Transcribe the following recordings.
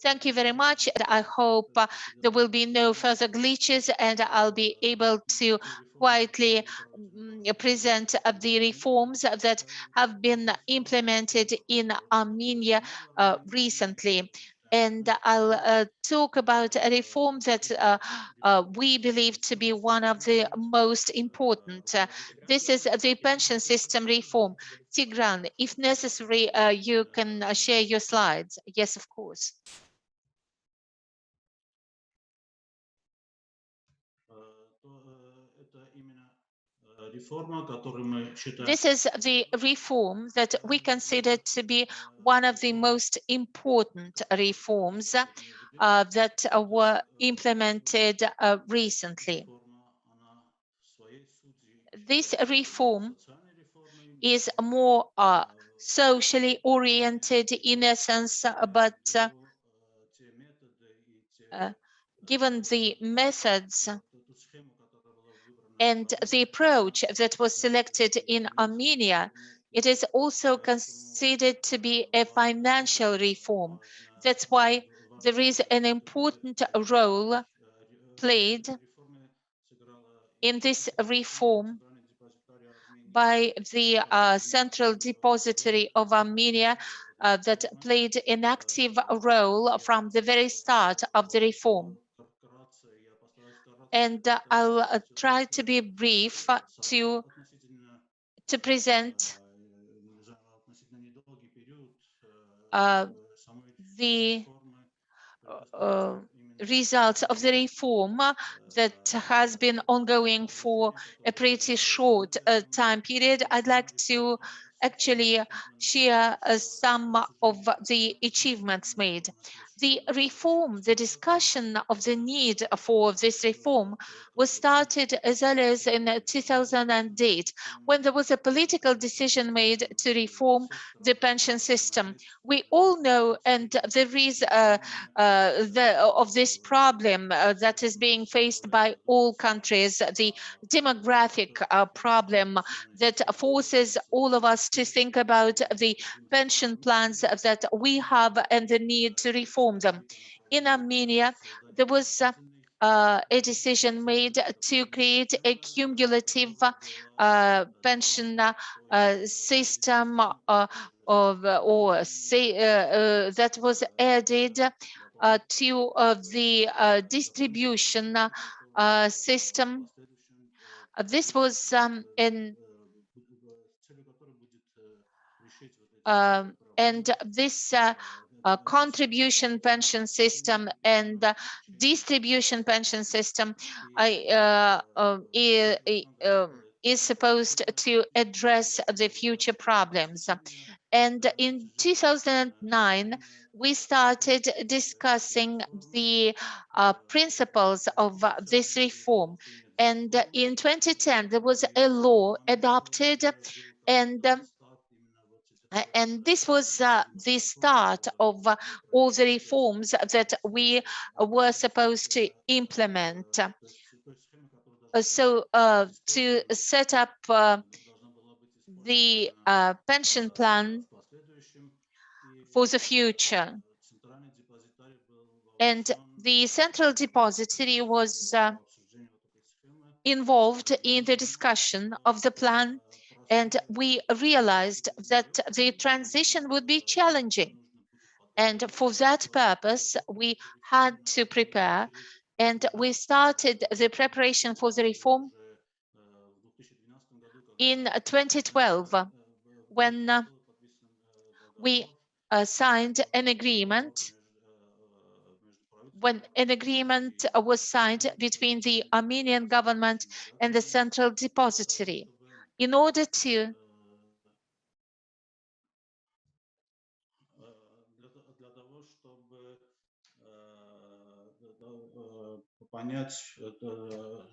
Thank you very much. And I hope there will be no further glitches and I'll be able to quietly present the reforms that have been implemented in Armenia recently. And I'll talk about a reform that we believe to be one of the most important. This is the pension system reform. Tigran, if necessary, you can share your slides. Yes, of course. This is the reform that we consider to be one of the most important reforms that were implemented recently. This reform is more socially oriented in essence, but given the methods and the approach that was selected in Armenia, it is also considered to be a financial reform. That's why there is an important role played in this reform by the Central Depository of Armenia that played an active role from the very start of the reform. And I'll try to be brief to present the results of the reform that has been ongoing for a pretty short time period. I'd like to actually share some of the achievements made. The reform, the discussion of the need for this reform was started as early as in 2008, when there was a political decision made to reform the pension system. We all know, and there is of this problem that is being faced by all countries, the demographic problem that forces all of us to think about the pension plans that we have and the need to reform them. In Armenia, there was a decision made to create a cumulative pension system or say that was added to the distribution system. This was and this contribution pension system and distribution pension system is supposed to address the future problems. And in 2009, we started discussing the principles of this reform. And in 2010, there was a law adopted, and this was the start of all the reforms that we were supposed to implement. So to set up the pension plan for the future. And the Central Depository was involved in the discussion of the plan, and we realized that the transition would be challenging. And for that purpose, we had to prepare, and we started the preparation for the reform in 2012, when we signed an agreement, was signed between the Armenian government and the Central Depository in order to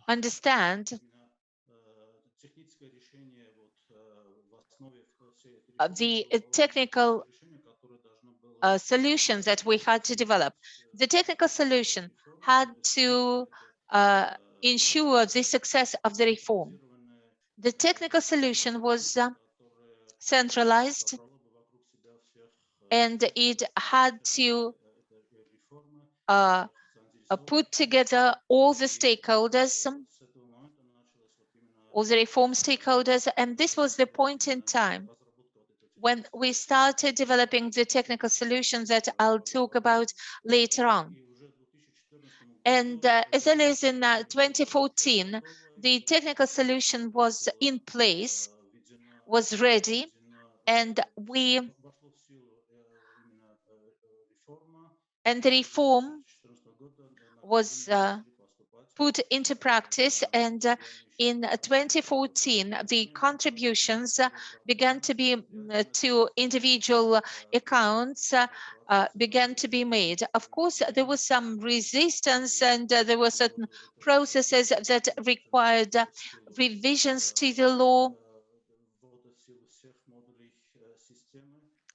understand the technical solutions that we had to develop. The technical solution had to ensure the success of the reform. The technical solution was centralized, and it had to put together all the stakeholders, all the reform stakeholders, and this was the point in time when we started developing the technical solutions that I'll talk about later on. And as early as in 2014, the technical solution was in place, was ready, and the reform was put into practice, and in 2014 the contributions began to be to individual accounts began to be made. Of course, there was some resistance, and there were certain processes that required revisions to the law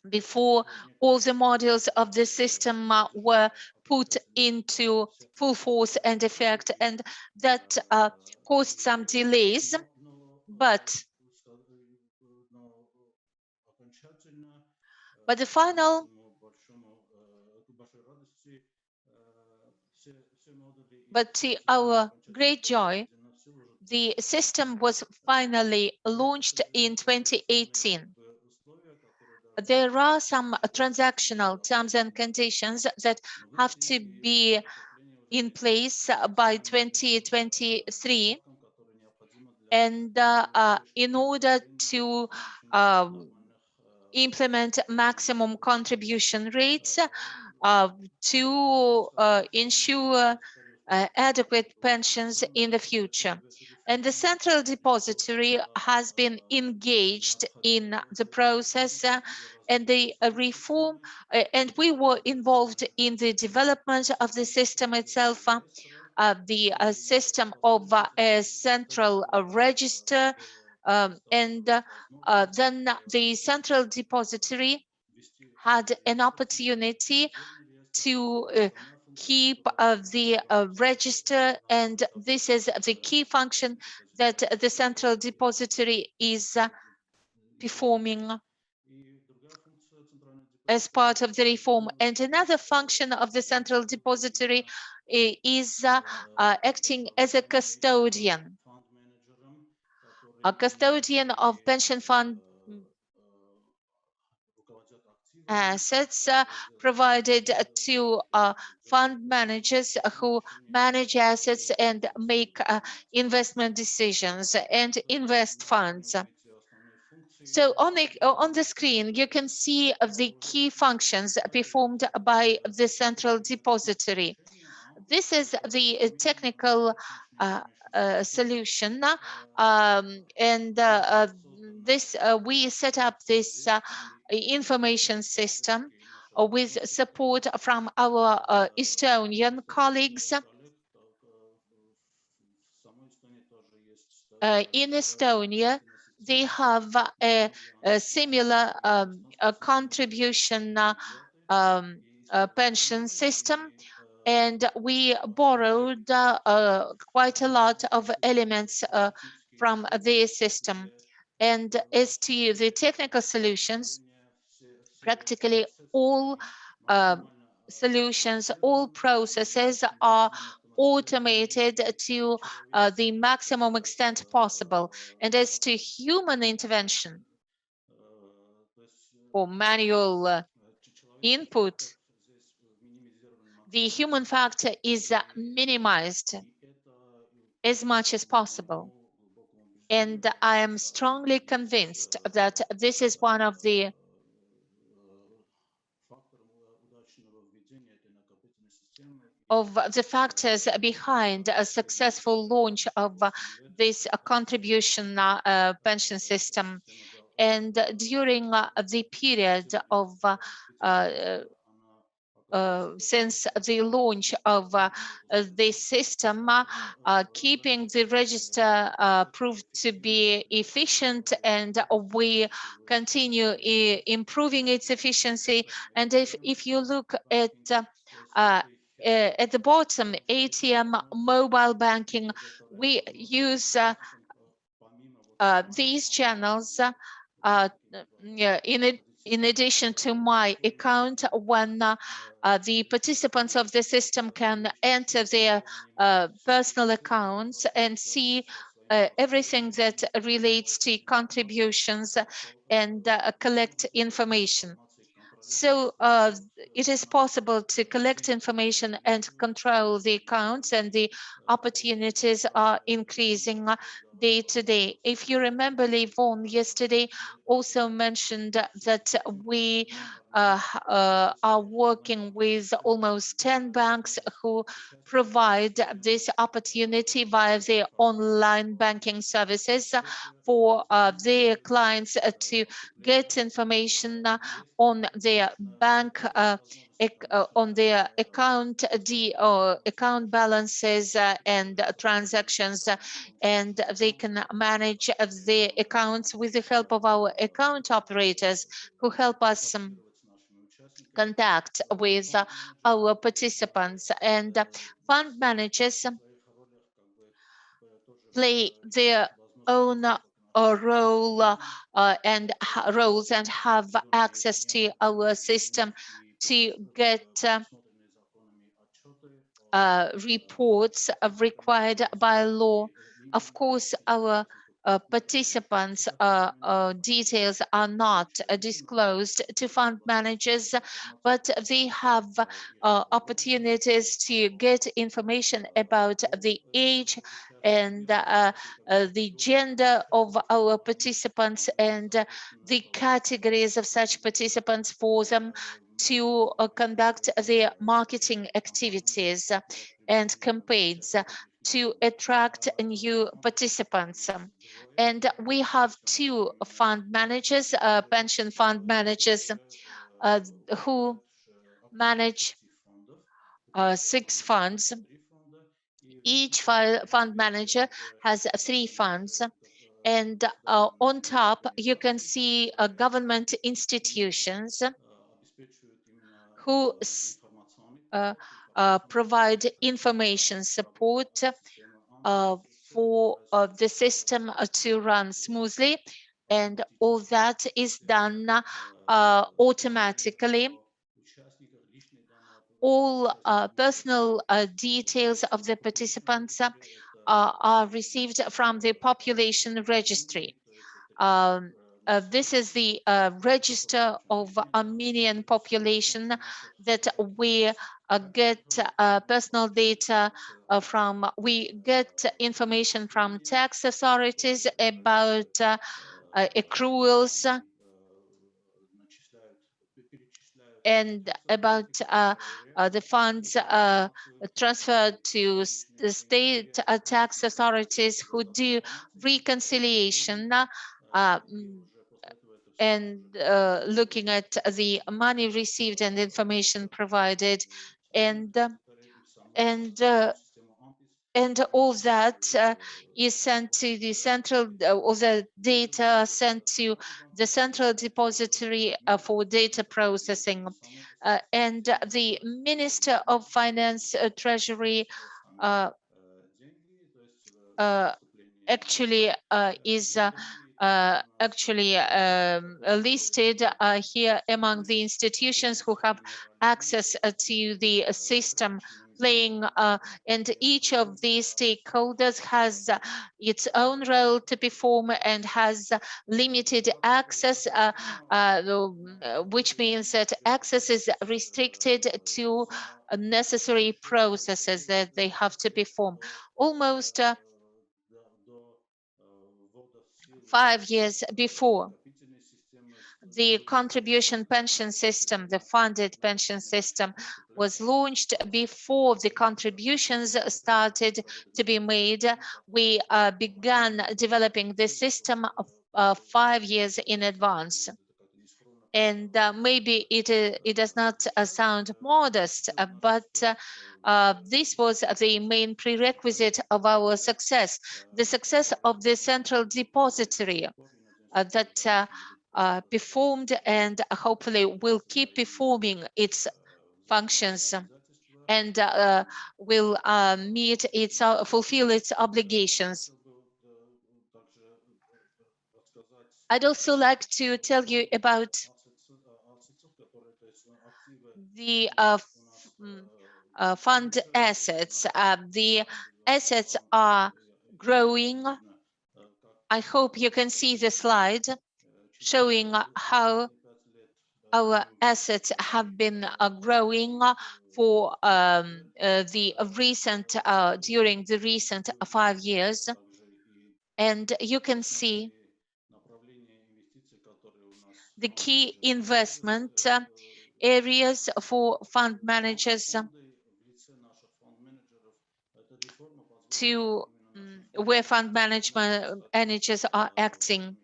before all the modules of the system were put into full force and effect, and that caused some delays. But the final, but to our great joy, the system was finally launched in 2018. There are some transactional terms and conditions that have to be in place by 2023, and in order to implement maximum contribution rates to ensure adequate pensions in the future. And the central depository has been engaged in the process and the reform, and we were involved in the development of the system itself, the system of a central register, and then the central depository had an opportunity to keep the register, and this is the key function that the central depository is performing as part of the reform. And another function of the central depository is acting as a custodian of pension fund assets provided to fund managers who manage assets and make investment decisions and invest funds. So on the screen, you can see the key functions performed by the central depository. This is the technical solution, and we set up this information system with support from our Estonian colleagues. In Estonia, they have a similar contribution pension system, and we borrowed quite a lot of elements from their system. And as to the technical solutions, practically all solutions, all processes are automated to the maximum extent possible. And as to human intervention or manual input, the human factor is minimized as much as possible. And I am strongly convinced that this is one of the factors behind a successful launch of this contribution pension system. And during the period of since the launch of this system, keeping the register proved to be efficient, and we continue improving its efficiency. And if you look at the bottom, ATM, mobile banking, we use these channels in addition to my account, when the participants of the system can enter their personal accounts and see everything that relates to contributions and collect information. So it is possible to collect information and control the accounts, and the opportunities are increasing day to day. If you remember, Levon yesterday also mentioned that we are working with almost 10 banks who provide this opportunity via their online banking services for their clients to get information on their bank on their account balances and transactions, and they can manage their accounts with the help of our account operators who help us contact with our participants. And fund managers play their own role and roles and have access to our system to get reports required by law. Of course, our participants' details are not disclosed to fund managers, but they have opportunities to get information about the age and the gender of our participants and the categories of such participants for them to conduct their marketing activities and campaigns to attract new participants. And we have two fund managers, pension fund managers, who manage 6 funds. Each fund manager has 3 funds. And on top, you can see government institutions who uh, provide information support for the system to run smoothly. And all that is done automatically. All personal details of the participants are received from the population registry. Um, this is the register of Armenian population that we get personal data from. We get information from tax authorities about accruals and about the funds transferred to the state tax authorities who do reconciliation and looking at the money received and information provided, and and uh, and all that is sent to the central, all the data sent to the central depository for data processing. And the Minister of Finance, Treasury, uh, uh, actually is actually listed here among the institutions who have access to the system playing, and each of these stakeholders has its own role to perform and has limited access, which means that access is restricted to necessary processes that they have to perform. Almost 5 years before the contribution pension system, the funded pension system was launched, before the contributions started to be made, we began developing the system 5 years in advance. And maybe it does not sound modest, but this was the main prerequisite of our success, the success of the central depository that performed and hopefully will keep performing its functions and will fulfill its obligations. I'd also like to tell you about the fund assets. The assets are growing. I hope you can see the slide showing how our assets have been growing for the recent during the recent 5 years, and you can see the key investment areas for fund managers to where fund managers are acting.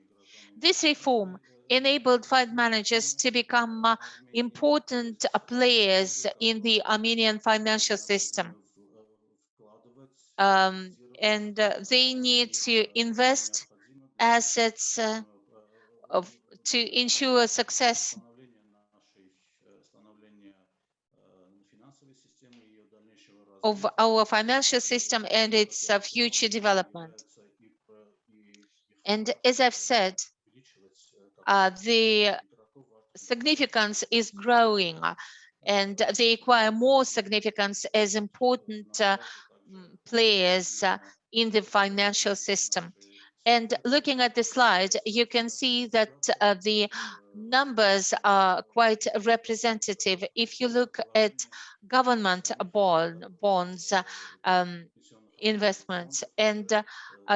This reform enabled fund managers to become important players in the Armenian financial system. And they need to invest assets to ensure success of our financial system and its future development. And as I've said, the significance is growing, and they acquire more significance as important players in the financial system. And looking at the slide, you can see that the numbers are quite representative. If you look at government bonds, investments, and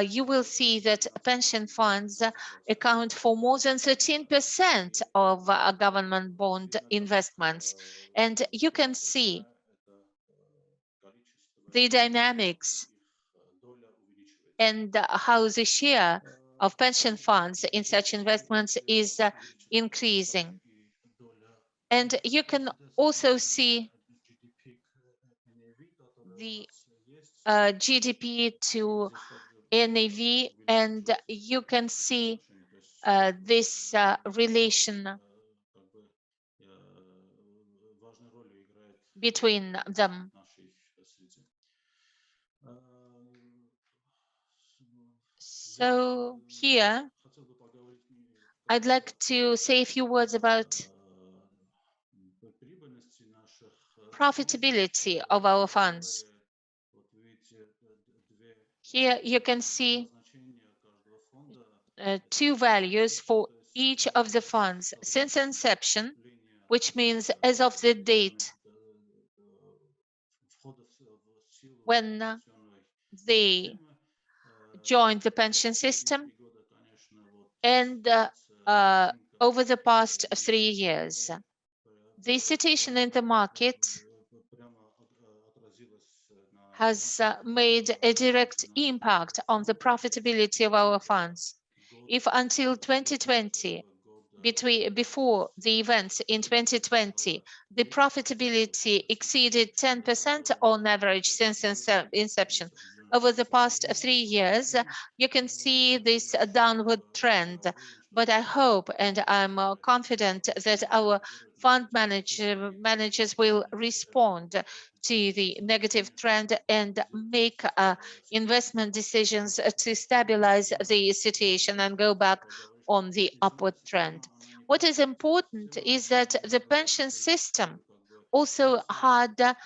you will see that pension funds account for more than 13% of government bond investments. And you can see the dynamics and how the share of pension funds in such investments is increasing. And you can also see the GDP to NAV, and you can see this relation between them. So here, I'd like to say a few words about profitability of our funds. Here you can see two values for each of the funds since inception, which means as of the date when they joined the pension system, and over the past 3 years. The situation in the market has made a direct impact on the profitability of our funds. If until 2020, before the events in 2020, the profitability exceeded 10% on average since inception. Over the past 3 years, you can see this downward trend. But I hope and I'm confident that our fund managers will respond to the negative trend and make investment decisions to stabilize the situation and go back on the upward trend. What is important is that the pension system also had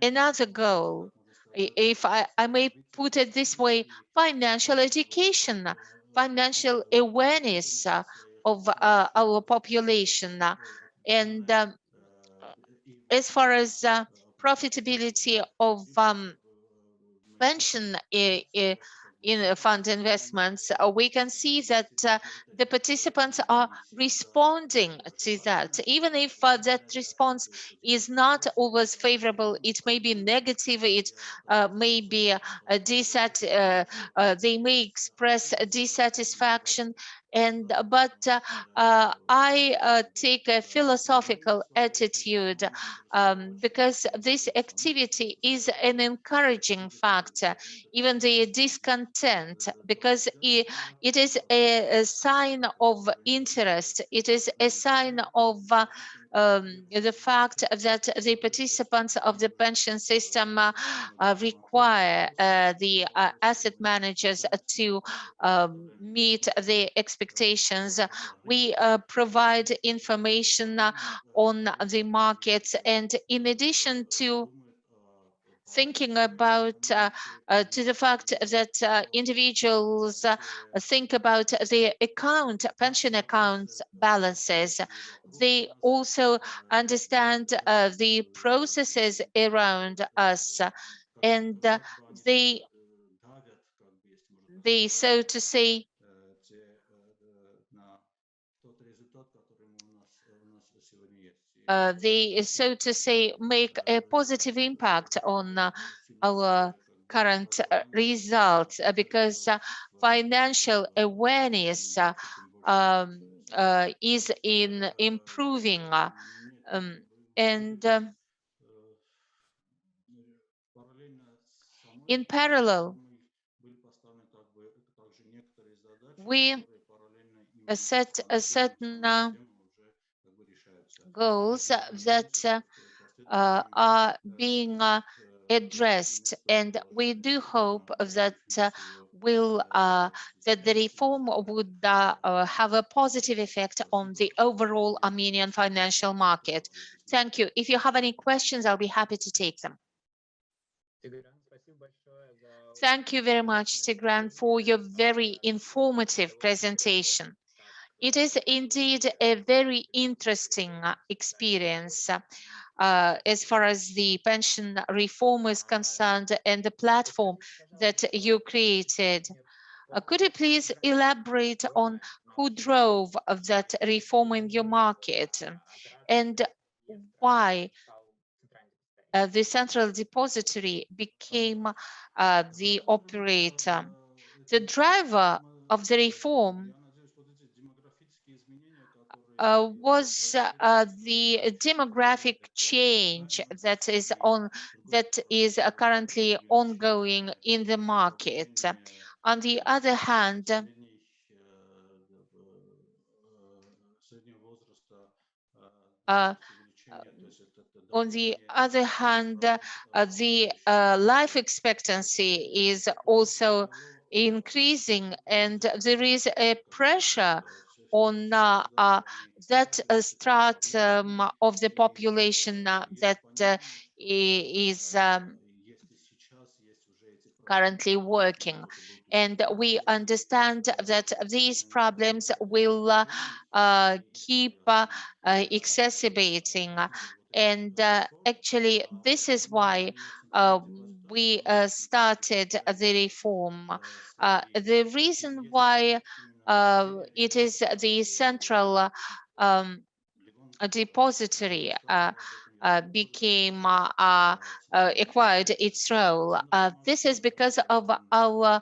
another goal, if I may put it this way, financial education, financial awareness of our population. And as far as profitability of pension in fund investments, we can see that the participants are responding to that. Even if that response is not always favorable, it may be negative, it may be they may express dissatisfaction. But I take a philosophical attitude because this activity is an encouraging factor, even the discontent, because it is a sign of interest. It is a sign of the fact that the participants of the pension system require the asset managers to meet the expectations. We provide information on the markets, and in addition to thinking about to the fact that individuals think about their pension accounts balances. They also understand the processes around us, and they, so to say, they, so to say, make a positive impact on our current results, because financial awareness is in improving, and in parallel, we set a certain goals that are being addressed, and we do hope that that the reform would have a positive effect on the overall Armenian financial market. Thank you. If you have any questions, I'll be happy to take them. Thank you very much, Tigran, for your very informative presentation. It is indeed a very interesting experience as far as the pension reform is concerned and the platform that you created. Could you please elaborate on who drove that reform in your market, and why the central depository became the operator? The driver of the reform was the demographic change that is currently ongoing in the market. On the other hand, uh, the life expectancy is also increasing, and there is a pressure on that stratum of the population that is currently working. And we understand that these problems will keep exacerbating. And actually, this is why we started the reform. The reason why it is the central a depository became acquired its role. This is because of our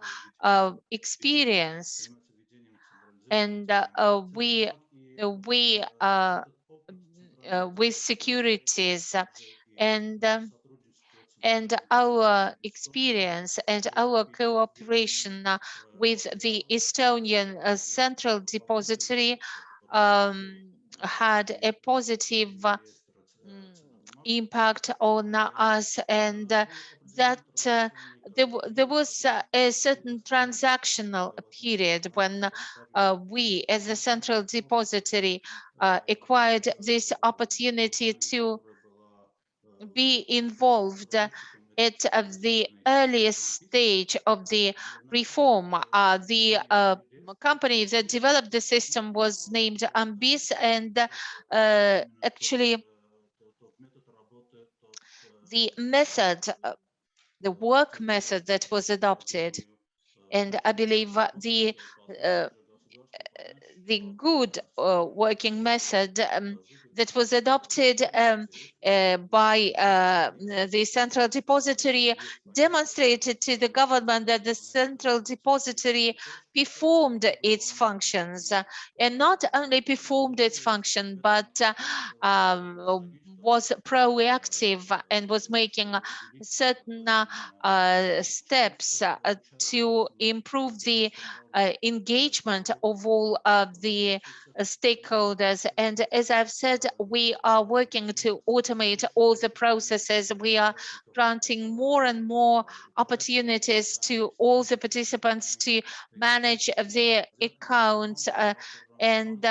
experience, and we with securities and our experience and our cooperation with the Estonian Central Depository had a positive impact on us, and that there was a certain transactional period when we, as a central depository, acquired this opportunity to be involved at the earliest stage of the reform. The company that developed the system was named Ambis, and actually the method, the work method that was adopted, and I believe the good working method that was adopted by the central depository demonstrated to the government that the central depository performed its functions, and not only performed its function, but was proactive and was making certain steps to improve the engagement of all of the stakeholders. And as I've said, we are working to automate all the processes. We are granting more and more opportunities to all the participants to manage their accounts. And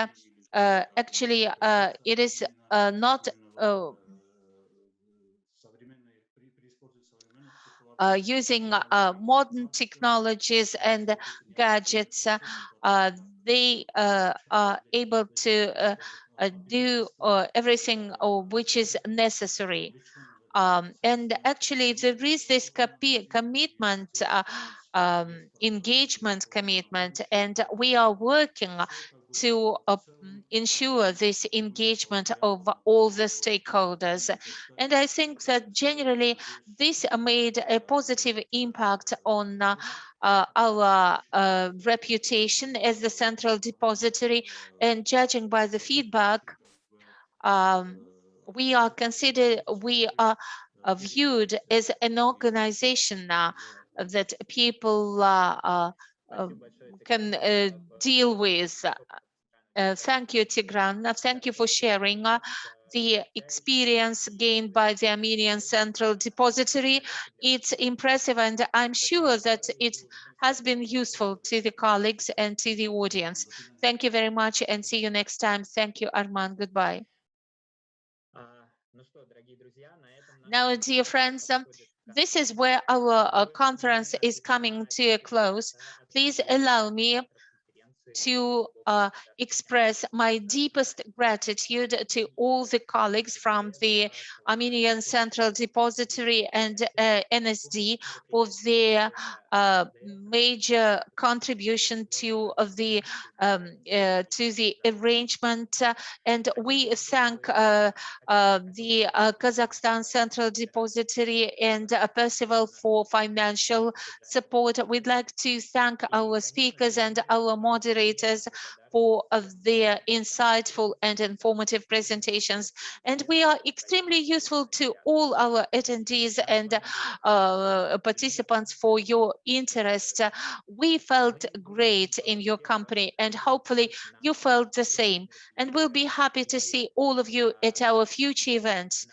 Actually, it is not using modern technologies and gadgets, they are able to do everything which is necessary. And actually, there is this commitment, engagement commitment, and we are working to ensure this engagement of all the stakeholders. And I think that generally this made a positive impact on our reputation as the central depository. And judging by the feedback, um, we are viewed as an organization that people uh, can deal with. Thank you, Tigran. Thank you for sharing the experience gained by the Armenian Central Depository. It's impressive, and I'm sure that it has been useful to the colleagues and to the audience. Thank you very much, and see you next time. Thank you, Arman. Goodbye. Now, dear friends, this is where our conference is coming to a close. Please allow me to express my deepest gratitude to all the colleagues from the Armenian Central Depository and NSD for their major contribution to the arrangement, and we thank the Kazakhstan Central Depository and Percival for financial support. We'd like to thank our speakers and our moderators for their insightful and informative presentations. And we are extremely useful to all our attendees and participants for your interest. We felt great in your company, and hopefully you felt the same. And we'll be happy to see all of you at our future events.